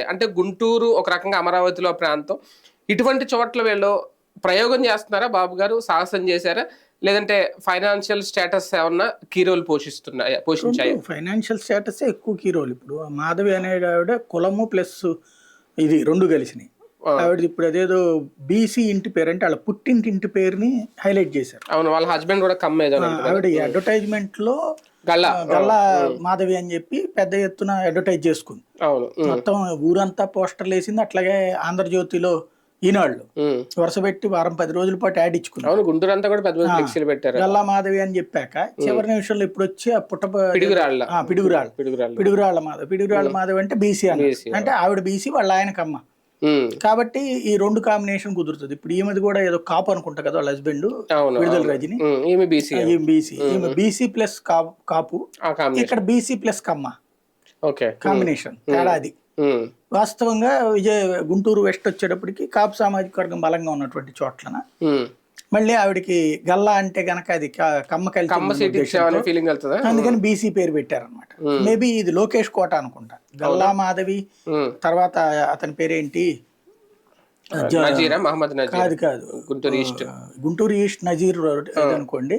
అంటే గుంటూరు ఒక రకంగా అమరావతిలో ప్రాంతం. ఇటువంటి చోట్ల వీళ్ళు ప్రయోగం చేస్తున్నారా బాబు గారు? సాహసం చేశారా? లేదంటే ఫైనాన్షియల్ స్టేటస్ ఏమన్నా కీ రోల్ పోషించాయా? ఫైనాన్షియల్ స్టేటస్ ఎక్కువ కీ రోల్. ఇప్పుడు మాధవి అనే ఆవిడ కులము ప్లస్ ఇది రెండు కలిసినాయి. ఆవిడ ఇప్పుడు అదేదో బీసీ ఇంటి పేరు అంటే వాళ్ళ పుట్టింటి ఇంటి పేరుని హైలైట్ చేశారు. అవును, వాళ్ళ హస్బెండ్ కూడా కమ్మేదో. ఆవిడ అడ్వర్టైజ్మెంట్ లో గల్లా మాధవి అని చెప్పి పెద్ద ఎత్తున అడ్వర్టైజ్ చేసుకుంది. అవును, మొత్తం ఊరంతా పోస్టర్లు వేసింది. అట్లాగే ఆంధ్రజ్యోతిలో ఈనాళ్ళు వరుస పెట్టి వారం 10 రోజుల పాటు యాడ్ ఇచ్చుకుంది. అవును, గుంటూరు అంతా కూడా పెద్ద ఫ్లెక్సీలు పెట్టారు. గల్లా మాధవి అని చెప్పాక చివరి నిమిషంలో ఇప్పుడు వచ్చి ఆ పిడుగురాళ్ళ మాధవి అంటే బీసీ అంటే ఆవిడ బీసీ వాళ్ళ ఆయనకమ్మ కాబట్టి ఈ రెండు కాంబినేషన్ కుదురుతుంది. ఇప్పుడు ఈమెది కూడా ఏదో కాపు అనుకుంటా కదా వాళ్ళ హస్బెండ్ విడుదల రజని, ఈమె బీసీ ప్లస్ కాపు, ఇక్కడ బీసీ ప్లస్ కమ్మ కాంబినేషన్ తేడా అది. వాస్తవంగా గుంటూరు వెస్ట్ వచ్చేటప్పటికి కాపు సామాజిక వర్గం బలంగా ఉన్నటువంటి చోట్లన మళ్ళీ ఆవిడకి గల్లా అంటే గనక అది కమ్మ కలిసి అందుకని బీసీ పేరు పెట్టారనమాట. మేబీ ఇది లోకేష్ కోట అనుకుంటా. గల్లా మాధవి తర్వాత అతని పేరేంటి, కాదు గుంటూరు ఈస్ట్ నజీర్ అనుకోండి.